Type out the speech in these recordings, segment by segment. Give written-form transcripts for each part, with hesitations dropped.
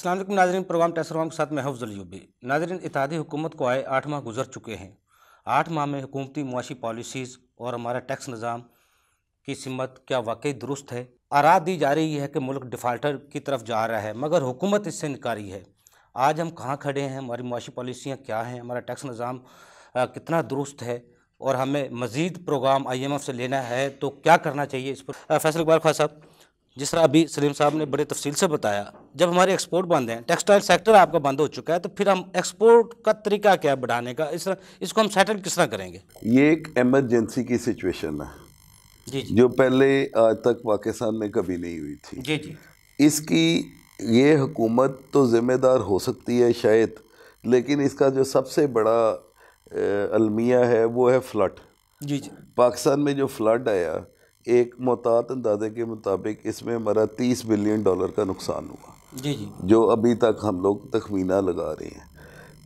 अस्सलाम वालेकुम नाज़रीन, प्रोग्राम टेस्ट के साथ मैं हफ्ज़ अली। नाज़रीन, इत्तेहादी हुकूमत को आए 8 माह गुजर चुके हैं। 8 माह में हुकूमती मुआशी पॉलिसीज़ और हमारा टैक्स निज़ाम की सिमत क्या वाकई दुरुस्त है? आरात दी जा रही है कि मुल्क डिफ़ाल्टर की तरफ जा रहा है, मगर हुकूमत इससे इनकारी है। आज हम कहाँ खड़े हैं, हमारी मुआशी पॉलिसियाँ क्या हैं, हमारा टैक्स निज़ाम कितना दुरुस्त है और हमें मज़ीद प्रोग्राम IMF से लेना है तो क्या करना चाहिए, इस पर फैसल इकबाल खान साहब, जिस तरह अभी सलीम साहब ने बड़े तफसील से बताया, जब हमारे एक्सपोर्ट बंद हैं, टेक्सटाइल सेक्टर आपका बंद हो चुका है, तो फिर हम एक्सपोर्ट का तरीका क्या है बढ़ाने का, इसको हम सेटल किस तरह करेंगे? ये एक इमरजेंसी की सिचुएशन है जी जी जो पहले आज तक पाकिस्तान में कभी नहीं हुई थी। जी जी इसकी ये हुकूमत तो ज़िम्मेदार हो सकती है शायद, लेकिन इसका जो सबसे बड़ा अलमिया है वो है फ्लड। जी जी पाकिस्तान में जो फ्लड आया, एक मोहतात अंदाजे के मुताबिक इसमें हमारा $30 बिलियन का नुकसान हुआ, जी जी जो अभी तक हम लोग तखमीना लगा रहे हैं।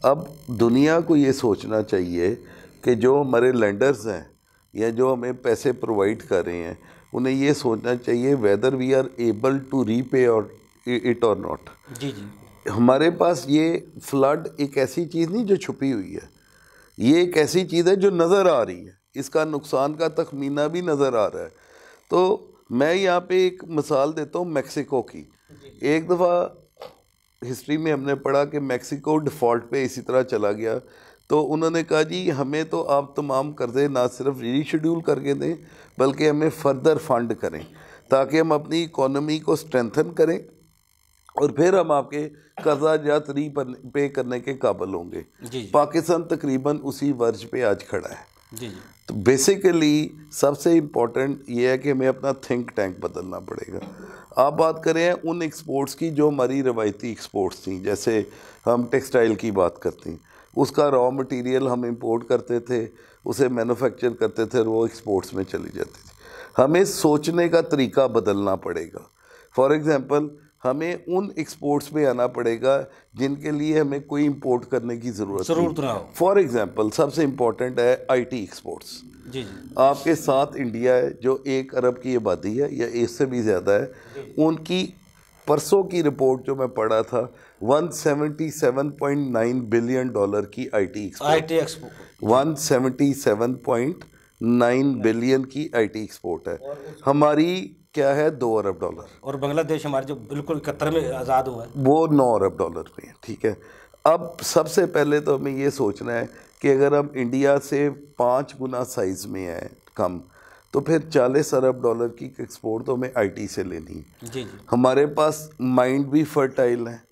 अब दुनिया को ये सोचना चाहिए कि जो हमारे लेंडर्स हैं या जो हमें पैसे प्रोवाइड कर रहे हैं, उन्हें ये सोचना चाहिए whether we are able to repay or it or not. जी जी हमारे पास ये फ्लड एक ऐसी चीज़ नहीं जो छुपी हुई है, ये एक ऐसी चीज़ है जो नज़र आ रही है, इसका नुकसान का तखमीना भी नज़र आ रहा है। तो मैं यहाँ पे एक मिसाल देता हूँ मैक्सिको की। एक दफ़ा हिस्ट्री में हमने पढ़ा कि मैक्सिको डिफ़ॉल्ट पे इसी तरह चला गया, तो उन्होंने कहा जी हमें तो आप तमाम कर्ज़े ना सिर्फ रीशेड्यूल करके दें बल्कि हमें फ़र्दर फंड करें ताकि हम अपनी इकोनॉमी को स्ट्रेंथन करें और फिर हम आपके कर्जा जात पे करने के काबिल होंगे। जी पाकिस्तान तकरीबन उसी वर्ज पे आज खड़ा है। जी तो बेसिकली सबसे इम्पोर्टेंट ये है कि हमें अपना थिंक टैंक बदलना पड़ेगा। आप बात करें उन एक्सपोर्ट्स की जो हमारी रवायती एक्सपोर्ट्स थी, जैसे हम टेक्सटाइल की बात करते हैं, उसका रॉ मटेरियल हम इंपोर्ट करते थे, उसे मैन्युफैक्चर करते थे और वो एक्सपोर्ट्स में चली जाती थी। हमें सोचने का तरीका बदलना पड़ेगा। फॉर एग्ज़ाम्पल हमें उन एक्सपोर्ट्स में आना पड़ेगा जिनके लिए हमें कोई इंपोर्ट करने की ज़रूरत ना हो। नहीं। फॉर एग्ज़ाम्पल सबसे इम्पोर्टेंट है IT एक्सपोर्ट्स। जी जी आपके साथ इंडिया है जो 1 अरब की आबादी है या इससे भी ज़्यादा है। उनकी परसों की रिपोर्ट जो मैं पढ़ा था, $177.9 बिलियन की IT एक्सपोर्ट 177.9 बिलियन की IT एक्सपोर्ट है। हमारी क्या है, $2 अरब, और बांग्लादेश हमारे जो बिल्कुल 71 में आज़ाद हुआ है वो $9 अरब में है। ठीक है, अब सबसे पहले तो हमें ये सोचना है कि अगर हम इंडिया से 5 गुना साइज़ में है कम, तो फिर $40 अरब की एक्सपोर्ट तो हमें IT से लेनी है। जी जी हमारे पास माइंड भी फर्टाइल है,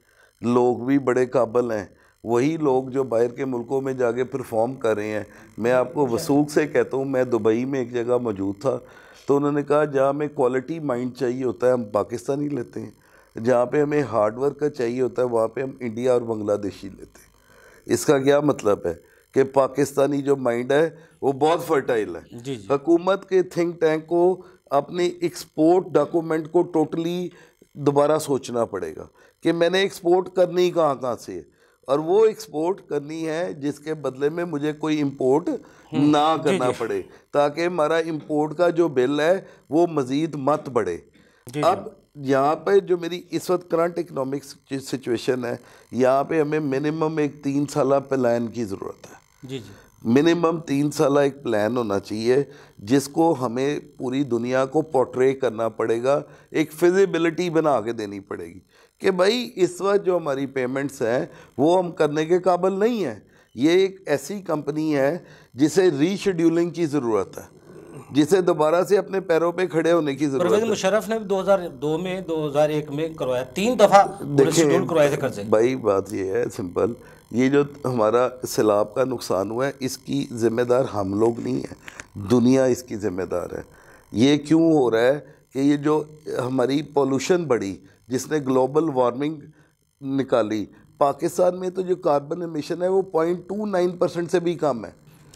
लोग भी बड़े काबिल हैं, वही लोग जो बाहर के मुल्कों में जाके परफॉर्म कर रहे हैं। मैं आपको वसूख से कहता हूँ, मैं दुबई में एक जगह मौजूद था, तो उन्होंने कहा जहाँ हमें क्वालिटी माइंड चाहिए होता है हम पाकिस्तानी लेते हैं, जहाँ पे हमें हार्ड वर्क का चाहिए होता है वहाँ पे हम इंडिया और बांग्लादेशी लेते हैं। इसका क्या मतलब है कि पाकिस्तानी जो माइंड है वो बहुत फर्टाइल है। जी जी हुकूमत के थिंक टैंक को अपने एक्सपोर्ट डॉक्यूमेंट को टोटली दोबारा सोचना पड़ेगा कि मैंने एक्सपोर्ट करनी कहाँ कहाँ से है, और वो एक्सपोर्ट करनी है जिसके बदले में मुझे कोई इंपोर्ट ना करना पड़े, ताकि हमारा इंपोर्ट का जो बिल है वो मज़ीद मत बढ़े। अब यहाँ पे जो मेरी इस वक्त करंट इकोनॉमिक सिचुएशन है, यहाँ पे हमें मिनिमम एक 3 साल प्लान की ज़रूरत है। जी जी मिनिमम 3 साल एक प्लान होना चाहिए जिसको हमें पूरी दुनिया को पोर्ट्रे करना पड़ेगा, एक फिजिबिलिटी बना के देनी पड़ेगी कि भाई इस वक्त जो हमारी पेमेंट्स हैं वो हम करने के काबिल नहीं हैं। ये एक ऐसी कंपनी है जिसे रीशेड्यूलिंग की ज़रूरत है, जिसे दोबारा से अपने पैरों पे खड़े होने की ज़रूरत परवेज़ है। मुशर्रफ ने 2002 में 2001 में करवाया, 3 दफ़ा शेड्यूल करवाए थे कर्जे। भाई बात ये है सिंपल, ये जो हमारा सैलाब का नुकसान हुआ है इसकी ज़िम्मेदार हम लोग नहीं हैं, दुनिया इसकी ज़िम्मेदार है। ये क्यों हो रहा है कि ये जो हमारी पोल्यूशन बढ़ी जिसने ग्लोबल वार्मिंग निकाली, पाकिस्तान में तो जो कार्बन एमिशन है वो 0.29% से भी कम है।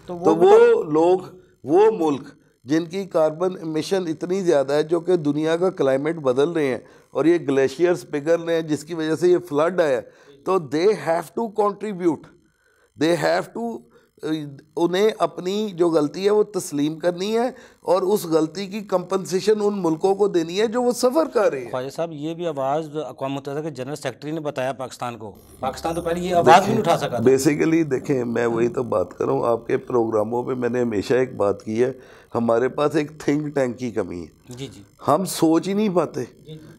तो वो लोग, वो मुल्क जिनकी कार्बन एमिशन इतनी ज़्यादा है, जो कि दुनिया का क्लाइमेट बदल रहे हैं और ये ग्लेशियर्स पिघल रहे हैं जिसकी वजह से ये फ्लड आया, तो they have to contribute, they have to उन्हें अपनी जो गलती है वो तस्लीम करनी है और उस गलती की कंपनसेशन उन मुल्कों को देनी है जो वो सफ़र कर रहे हैं। ख्वाजा साहब, ये भी आवाज़ अक़वाम मुत्तहिदा के जनरल सेक्रेटरी ने बताया पाकिस्तान को। पाकिस्तान तो पहले ये आवाज़ भी नहीं उठा सका था। बेसिकली देखें, मैं वही तो बात कर रहा हूँ, आपके प्रोग्रामों पे मैंने हमेशा एक बात की है, हमारे पास एक थिंक टैंक की कमी है। जी जी। हम सोच ही नहीं पाते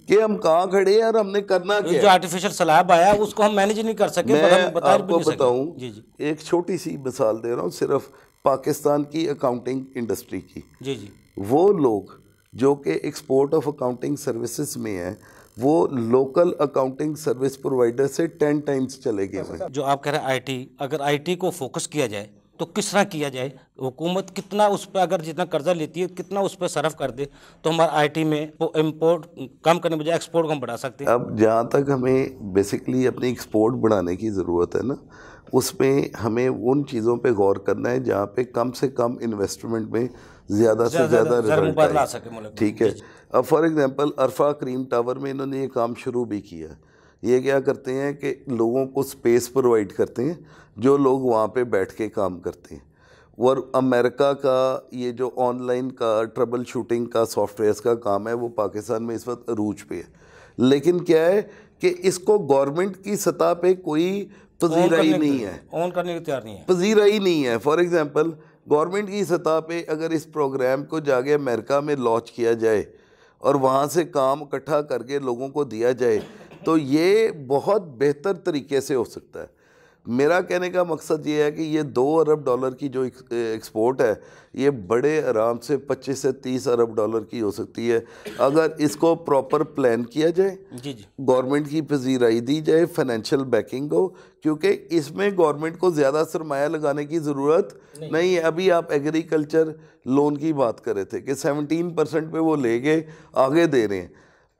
कि हम कहाँ खड़े हैं और हमने करना क्या जो है। आर्टिफिशियल सलाब आया उसको हम मैनेज नहीं कर सके, मैं हम बता भी आपको नहीं सके। बताऊं, जी जी। एक छोटी सी मिसाल दे रहा हूँ सिर्फ पाकिस्तान की अकाउंटिंग इंडस्ट्री की। जी जी। वो लोग जो कि एक्सपोर्ट ऑफ अकाउंटिंग सर्विसेज में हैं, वो लोकल अकाउंटिंग सर्विस प्रोवाइडर से 10 टाइम्स चले गए हुए हैं। जो आप कह रहे हैं आईटी, अगर आईटी को फोकस किया जाए तो किस तरह किया जाए? हुकूमत कितना उस पर, अगर जितना कर्जा लेती है कितना उस पर सर्फ कर दे तो हमारा आईटी में इंपोर्ट कम करने बजाय एक्सपोर्ट को हम बढ़ा सकते हैं। अब जहाँ तक हमें बेसिकली अपनी एक्सपोर्ट बढ़ाने की ज़रूरत है ना, उसमें हमें उन चीज़ों पे गौर करना है जहाँ पे कम से कम इन्वेस्टमेंट में ज़्यादा से ज़्यादा रिजल्ट ला आए। सके मुल्क में। ठीक है। अब for example Arfa cream tower में इन्होंने ये काम शुरू भी किया। ये क्या करते हैं कि लोगों को स्पेस प्रोवाइड करते हैं जो लोग वहाँ पे बैठ के काम करते हैं। और अमेरिका का ये जो ऑनलाइन का ट्रबल शूटिंग का सॉफ्टवेयर्स का काम है वो पाकिस्तान में इस वक्त अरूज पे है। लेकिन क्या है कि इसको गवर्नमेंट की सतह पे कोई पजीराई नहीं है, ऑन करने की तैयार नहीं है। पजीराई नहीं है। फॉर एग्जांपल गवर्नमेंट की सतह पे अगर इस प्रोग्राम को जाके अमेरिका में लॉन्च किया जाए और वहाँ से काम इकट्ठा करके लोगों को दिया जाए तो ये बहुत बेहतर तरीके से हो सकता है। मेरा कहने का मकसद ये है कि ये 2 अरब डॉलर की जो एक्सपोर्ट है ये बड़े आराम से 25 से 30 अरब डॉलर की हो सकती है अगर इसको प्रॉपर प्लान किया जाए। जी जी। गवर्नमेंट की पजीराई दी जाए, फाइनेंशियल बैकिंग हो, क्योंकि इसमें गवर्नमेंट को ज़्यादा सरमाया लगाने की ज़रूरत नहीं है। अभी आप एग्रीकल्चर लोन की बात कर रहे थे कि 17% पे वो ले गए, आगे दे रहे हैं।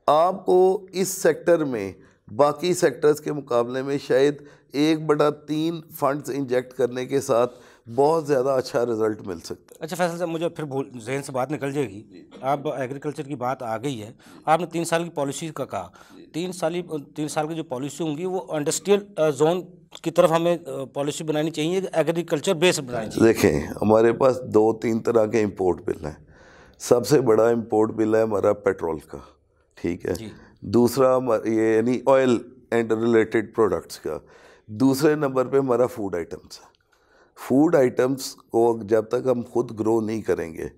आपको इस सेक्टर में बाकी सेक्टर्स के मुकाबले में शायद 1/3 फंड्स इंजेक्ट करने के साथ बहुत ज़्यादा अच्छा रिजल्ट मिल सकता है। अच्छा फैसल साहब, मुझे फिर जहन से बात निकल जाएगी। आप एग्रीकल्चर की बात आ गई है, आपने 3 साल की पॉलिसी का कहा। 3 साल की जो पॉलिसी होंगी वो इंडस्ट्रियल जोन की तरफ हमें पॉलिसी बनानी चाहिए, एग्रीकल्चर बेस्ड बनानी चाहिए। देखें, हमारे पास 2-3 तरह के इंपोर्ट बिल हैं। सबसे बड़ा इंपोर्ट बिल है हमारा पेट्रोल का, ठीक है। दूसरा ये यानी ऑयल एंड रिलेटेड प्रोडक्ट्स का। दूसरे नंबर पे हमारा फूड आइटम्स है। फूड आइटम्स को जब तक हम खुद ग्रो नहीं करेंगे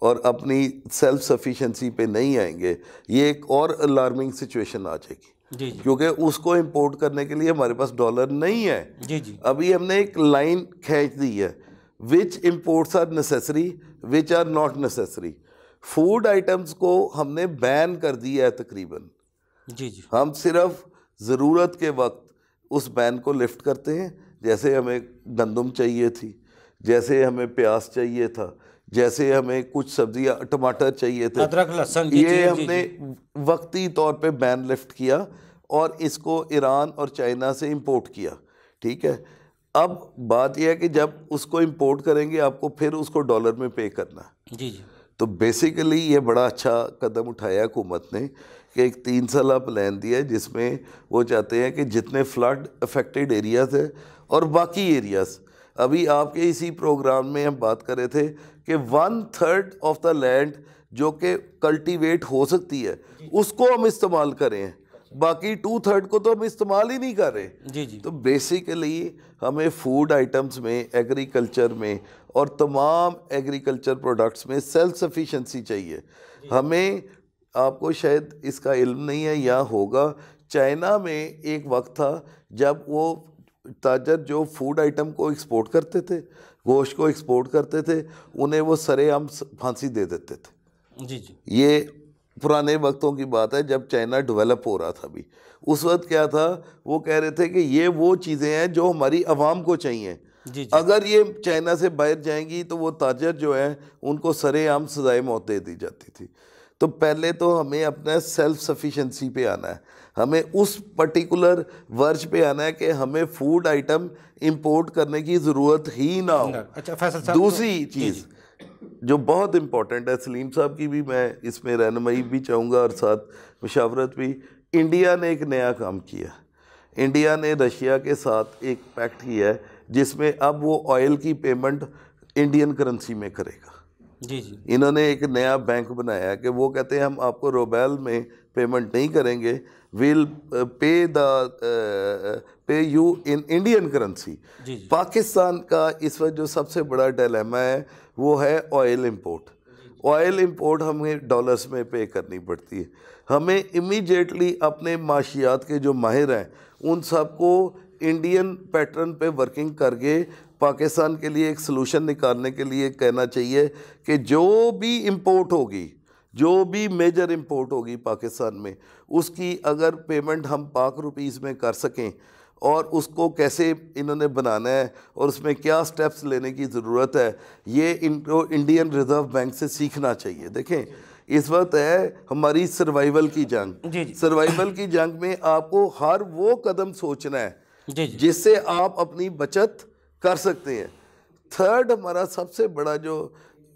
और अपनी सेल्फ सफिशेंसी पे नहीं आएंगे, ये एक और अलार्मिंग सिचुएशन आ जाएगी। जी जी। क्योंकि उसको इंपोर्ट करने के लिए हमारे पास डॉलर नहीं है। जी जी। अभी हमने एक लाइन खींच दी है, which imports are necessary, which are not necessary. Food items को हमने बैन कर दिया है तकरीबन। जी जी। हम सिर्फ ज़रूरत के वक्त उस बैन को लिफ्ट करते हैं। जैसे हमें गंदम चाहिए थी, जैसे हमें प्याज चाहिए था, जैसे हमें कुछ सब्जियां टमाटर चाहिए थे, अदरक लहसुन, ये हमने वक्ती तौर पे बैन लिफ्ट किया और इसको ईरान और चाइना से इंपोर्ट किया। ठीक है। अब बात यह है कि जब उसको इंपोर्ट करेंगे आपको फिर उसको डॉलर में पे करना है। जी जी। तो बेसिकली ये बड़ा अच्छा कदम उठाया हुकूमत ने कि एक 3 साला प्लान दिया है जिसमें वो चाहते हैं कि जितने फ्लड अफेक्टेड एरियाज़ है और बाकी एरियाज़, अभी आपके इसी प्रोग्राम में हम बात कर रहे थे कि 1/3 ऑफ द लैंड जो कि कल्टीवेट हो सकती है उसको हम इस्तेमाल करें, बाकी 2/3 को तो हम इस्तेमाल ही नहीं कर रहे। जी जी। तो बेसिकली हमें फूड आइटम्स में, एग्रीकल्चर में और तमाम एग्रीकल्चर प्रोडक्ट्स में सेल्फ सफिशेंसी चाहिए हमें। आपको शायद इसका इल्म नहीं है या होगा, चाइना में एक वक्त था जब वो ताजर जो फूड आइटम को एक्सपोर्ट करते थे, गोश्त को एक्सपोर्ट करते थे, उन्हें वो सरेआम फांसी दे देते थे। जी जी। ये पुराने वक्तों की बात है जब चाइना डेवलप हो रहा था। अभी उस वक्त क्या था, वो कह रहे थे कि ये वो चीज़ें हैं जो हमारी आवाम को चाहिए। जी जी। अगर ये चाइना से बाहर जाएंगी तो वो ताजर जो है उनको सरेआम सजाए मौत दे दी जाती थी। तो पहले तो हमें अपना सेल्फ सफिशेंसी पे आना है, हमें उस पर्टिकुलर वर्ज पे आना है कि हमें फूड आइटम इंपोर्ट करने की ज़रूरत ही ना हो। अच्छा फैसल साहब, दूसरी चीज़ जो बहुत इम्पोर्टेंट है, सलीम साहब की भी मैं इसमें रहनुमाई भी चाहूँगा और साथ मुशावरत भी। इंडिया ने एक नया काम किया। इंडिया ने रशिया के साथ एक पैक्ट किया है जिसमें अब वो ऑयल की पेमेंट इंडियन करेंसी में करेगा। जी जी। इन्होंने एक नया बैंक बनाया है कि वो कहते हैं हम आपको रुबेल में पेमेंट नहीं करेंगे, will pay you in Indian currency. जी जी। पाकिस्तान का इस वक्त जो सबसे बड़ा डिलेमा है वो है ऑयल इंपोर्ट। ऑयल इंपोर्ट हमें डॉलर्स में पे करनी पड़ती है। हमें इमीडिएटली अपने माशियात के जो माहिर हैं उन सबको इंडियन पैटर्न पे वर्किंग करके पाकिस्तान के लिए एक सलूशन निकालने के लिए कहना चाहिए कि जो भी इंपोर्ट होगी, जो भी मेजर इंपोर्ट होगी पाकिस्तान में, उसकी अगर पेमेंट हम पाक रुपीज़ में कर सकें और उसको कैसे इन्होंने बनाना है और उसमें क्या स्टेप्स लेने की ज़रूरत है, ये इनको इंडियन रिज़र्व बैंक से सीखना चाहिए। देखें इस वक्त है हमारी सर्वाइवल की जंग। जी जी। सर्वाइवल की जंग में आपको हर वो कदम सोचना है जी जी। जिससे आप अपनी बचत कर सकते हैं। थर्ड हमारा सबसे बड़ा जो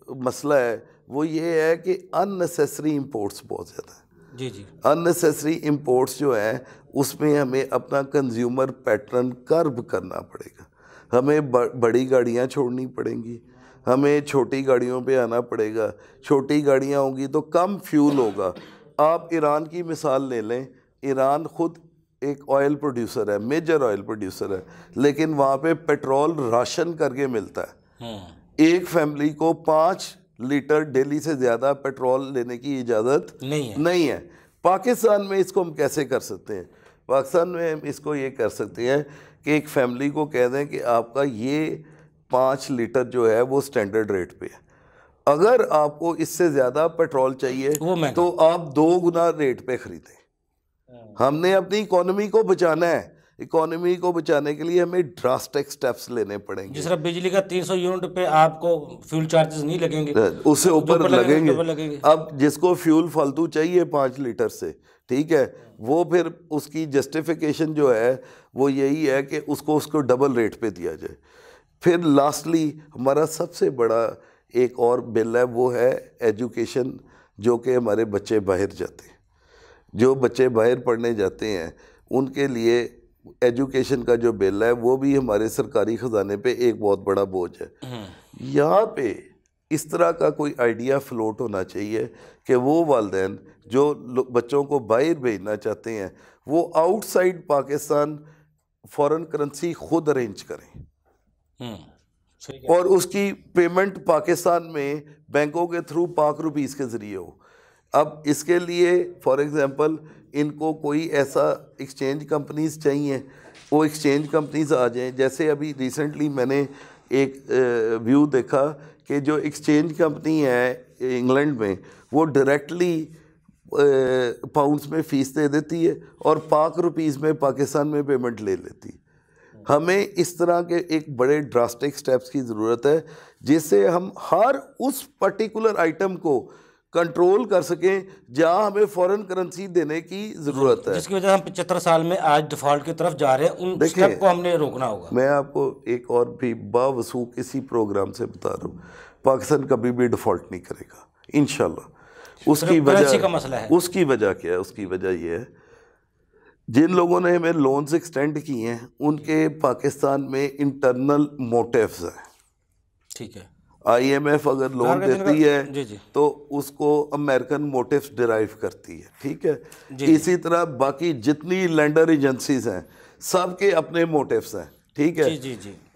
मसला है वो ये है कि अननेसेसरी इंपोर्ट्स बहुत ज़्यादा है। जी जी। अननेसेसरी इंपोर्ट्स जो है उसमें हमें अपना कंज्यूमर पैटर्न कर्व करना पड़ेगा। हमें बड़ी गाड़ियाँ छोड़नी पड़ेंगी, हमें छोटी गाड़ियों पे आना पड़ेगा। छोटी गाड़ियाँ होंगी तो कम फ्यूल होगा। आप ईरान की मिसाल ले लें, ईरान ख़ुद एक ऑयल प्रोड्यूसर है, मेजर ऑयल प्रोड्यूसर है, लेकिन वहाँ पे पेट्रोल राशन करके मिलता है। एक फैमिली को 5 लीटर डेली से ज़्यादा पेट्रोल लेने की इजाज़त नहीं है। पाकिस्तान में इसको हम कैसे कर सकते हैं? पाकिस्तान में हम इसको ये कर सकते हैं कि एक फैमिली को कह दें कि आपका ये 5 लीटर जो है वो स्टैंडर्ड रेट पे है। अगर आपको इससे ज़्यादा पेट्रोल चाहिए तो आप 2 गुना रेट पे ख़रीदें। हमने अपनी इकोनॉमी को बचाना है। इकोनॉमी को बचाने के लिए हमें ड्रास्टिक स्टेप्स लेने पड़ेंगे। जिस तरह बिजली का 300 यूनिट पे आपको फ्यूल चार्जेस नहीं लगेंगे, उससे ऊपर लगेंगे। अब जिसको फ्यूल फालतू चाहिए 5 लीटर से, ठीक है, वो फिर उसकी जस्टिफिकेशन जो है वो यही है कि उसको डबल रेट पे दिया जाए। फिर लास्टली हमारा सबसे बड़ा एक और बिल है, वो है एजुकेशन, जो कि हमारे बच्चे बाहर जाते हैं। जो बच्चे बाहर पढ़ने जाते हैं उनके लिए एजुकेशन का जो बिल है वो भी हमारे सरकारी ख़जाने पे एक बहुत बड़ा बोझ है। यहाँ पे इस तरह का कोई आइडिया फ्लोट होना चाहिए कि वो वालिदैन जो बच्चों को बाहर भेजना चाहते हैं वो आउटसाइड पाकिस्तान फॉरेन करेंसी खुद अरेंज करें और उसकी पेमेंट पाकिस्तान में बैंकों के थ्रू पाक रुपीज़ के ज़रिए हो। अब इसके लिए फॉर एग्ज़ाम्पल इनको कोई ऐसा एक्सचेंज कंपनीज़ चाहिए, वो एक्सचेंज कंपनीज़ आ जाएं। जैसे अभी रिसेंटली मैंने एक व्यू देखा कि जो एक्सचेंज कंपनी है इंग्लैंड में वो डायरेक्टली पाउंड्स में फ़ीस दे देती है और पाक रुपीज़ में पाकिस्तान में पेमेंट ले लेती है। हमें इस तरह के एक बड़े ड्रास्टिक स्टेप्स की ज़रूरत है जिससे हम हर उस पर्टिकुलर आइटम को कंट्रोल कर सकें जहां हमें फॉरेन करेंसी देने की ज़रूरत है, जिसकी वजह से हम 75 साल में आज डिफ़ॉल्ट की तरफ जा रहे हैं। उन स्टेप को हमने रोकना होगा। मैं आपको एक और भी बावसूख इसी प्रोग्राम से बता रहा हूँ, पाकिस्तान कभी भी डिफ़ॉल्ट नहीं करेगा इंशाल्लाह। उसकी वजह का मसला है। उसकी वजह क्या है? उसकी वजह ये है जिन लोगों ने हमें लोन्स एक्सटेंड किए हैं उनके पाकिस्तान में इंटरनल मोटिव्स हैं। ठीक है, IMF अगर लोन देती है तो उसको अमेरिकन मोटिव्स डिराइव करती है, ठीक है। इसी तरह बाकी जितनी लैंडर एजेंसीज हैं सबके अपने मोटिव्स हैं, ठीक है।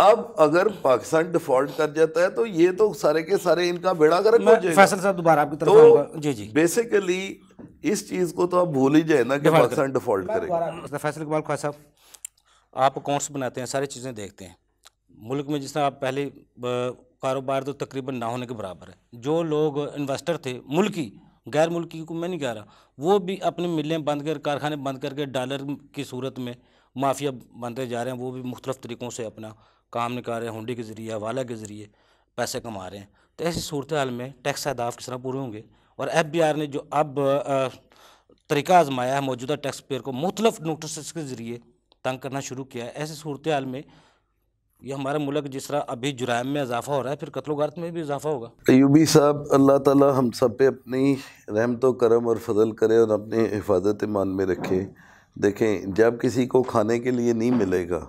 अब अगर पाकिस्तान डिफॉल्ट कर जाता है तो ये तो सारे के सारे इनका बेड़ा गर्क हो जाएगा। फैसल साहब दोबारा आपकी तरफ आऊंगा। जी बेसिकली इस चीज़ को तो आप भूल ही जाए ना कि पाकिस्तान डिफॉल्ट करेगा। फैसल इकबाल ख्वाजा साहब, आप अकाउंट्स बनाते हैं, सारी चीज़ें देखते हैं। मुल्क में जिस तरह आप पहले कारोबार तो तकरीबन ना होने के बराबर है। जो लोग इन्वेस्टर थे मुल्की, गैर मुल्की को मैं नहीं कह रहा, वो भी अपनी मिलें बंद कर, कारखाने बंद करके डॉलर की सूरत में माफिया बनते जा रहे हैं। वो भी मुख्तलिफ तरीक़ों से अपना काम निकाल रहे हैं, हुंडी के ज़रिए, हवाला के ज़रिए पैसे कमा रहे हैं। तो ऐसी सूरत हाल में टैक्स अहदाफ किस तरह पूरे होंगे? और FBR ने जो अब तरीका आजमाया है मौजूदा टैक्स पेयर को मुख्तलिफ नोटिस के ज़रिए तंग करना शुरू किया है, ऐसी सूरत हाल में ये हमारा मुल्क जिस तरह अभी जुराइम में इजाफा हो रहा है, फिर कत्ल वारत में भी इजाफा होगा। अयूबी साहब, अल्लाह ताला हम सब पे अपनी रहमत व करम और फजल करे और अपनी हिफाजत ईमान में रखे। देखें, जब किसी को खाने के लिए नहीं मिलेगा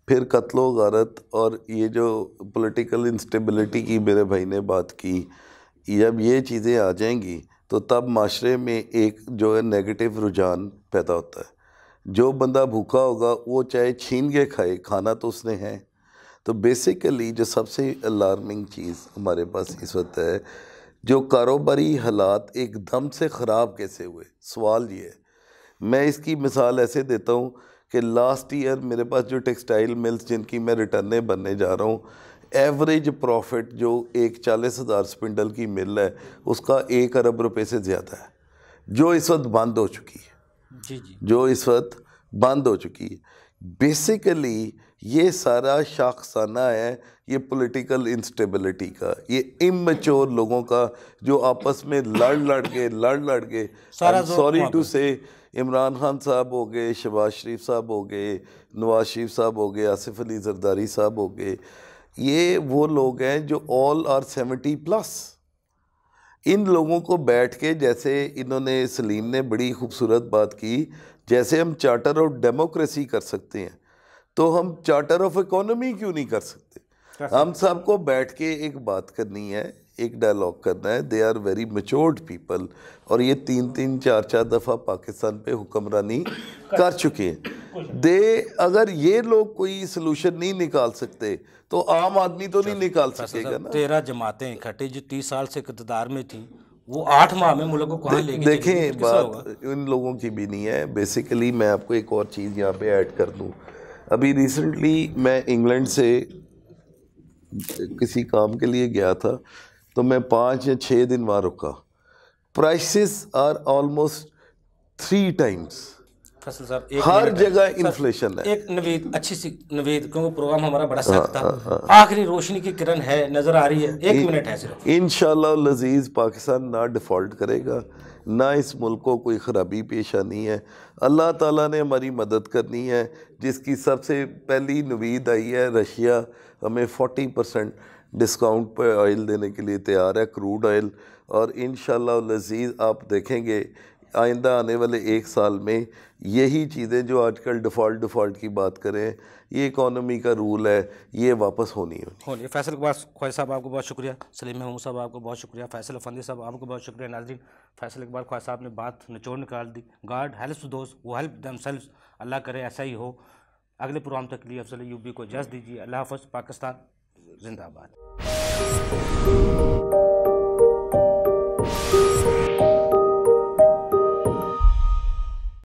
फिर कत्लो गारत और ये जो पॉलिटिकल इंस्टेबिलिटी की मेरे भाई ने बात की, जब ये चीज़ें आ जाएंगी तो तब माशरे में एक जो है नेगेटिव रुझान पैदा होता है। जो बंदा भूखा होगा वो चाहे छीन के खाए, खाना तो उसने है। तो बेसिकली जो सबसे अलार्मिंग चीज़ हमारे पास इस वक्त है, जो कारोबारी हालात एकदम से ख़राब कैसे हुए, सवाल ये है। मैं इसकी मिसाल ऐसे देता हूँ कि लास्ट ईयर मेरे पास जो टेक्सटाइल मिल्स जिनकी मैं रिटर्ने बनने जा रहा हूँ, एवरेज प्रॉफिट जो एक 40,000 स्पिंडल की मिल है उसका 1 अरब रुपए से ज़्यादा है, जो इस वक्त बंद हो चुकी है। जी जी। जो इस वक्त बंद हो चुकी है। बेसिकली ये सारा शाखसाना है ये पॉलिटिकल इंस्टेबिलिटी का, ये इमैच्योर लोगों का जो आपस में लड़ के सारा सॉरी टू से इमरान खान साहब हो गए, शहबाज शरीफ साहब हो गए, नवाज शरीफ साहब हो गए, आसिफ अली जरदारी साहब हो गए, ये वो लोग हैं जो ऑल आर 70+। इन लोगों को बैठ के, जैसे इन्होंने सलीम ने बड़ी खूबसूरत बात की, जैसे हम चार्टर ऑफ डेमोक्रेसी कर सकते हैं तो हम चार्टर ऑफ इकोनॉमी क्यों नहीं कर सकते। हम सबको बैठ के एक बात करनी है, एक डायलॉग करना है। They are very matured people और ये 3-3, 4-4 दफ़ा पाकिस्तान पे हुक्मरानी कर चुके हैं। अगर ये लोग कोई सलूशन नहीं निकाल सकते तो आम आदमी तो नहीं निकाल सकेगा ना। 13 जमातें इकट्ठी जो 30 साल से इक़्तिदार में थी, वो 8 माह में मुल्क को कहाँ लेके देखें, बात इन लोगों की भी नहीं है। बेसिकली मैं आपको एक और चीज़ यहाँ पे ऐड कर दूँ। अभी रिसेंटली मैं इंग्लैंड से किसी काम के लिए गया था, तो मैं 5 या 6 दिन वहाँ रुका। Prices are almost 3 times. Faisal sahab, हर जगह इन्फ्लेशन है। एक नवीद, अच्छी सी नवीद, क्योंकि प्रोग्राम हमारा बड़ा सख्त था, आखिरी रोशनी की किरण है, नजर आ रही है, 1 मिनट है सिर्फ। इंशाल्लाह लजीज पाकिस्तान ना डिफ़ॉल्ट करेगा, ना इस मुल्क को कोई ख़राबी पेश आनी है। अल्लाह ताला ने हमारी मदद करनी है, जिसकी सबसे पहली नवीद आई है, रशिया हमें 40% डिस्काउंट पर ऑयल देने के लिए तैयार है, क्रूड ऑयल। और इंशाल्लाह लजीज आप देखेंगे आइंदा आने वाले 1 साल में यही चीज़ें जो आजकल डिफ़ॉल्ट की बात करें, ये इकोनॉमी का रूल है, ये वापस होनी होनी। फैसल इकबाल ख्वाजा साहब आपको बहुत शुक्रिया, सलीम महमूद साहब आपको बहुत शुक्रिया, फैसल अफंदी साहब आपको बहुत शुक्रिया। नाज़रीन, फैसल इकबाल ख्वाजा साहब ने बात निचोड़ निकाल दी। God helps those who help themselves. Allah करे ऐसा ही हो। अगले प्रोग्राम तक के लिए अफजल यूबी को इजाज़त दीजिए। अल्लाह हाफ़िज़। पाकिस्तान जिंदाबाद।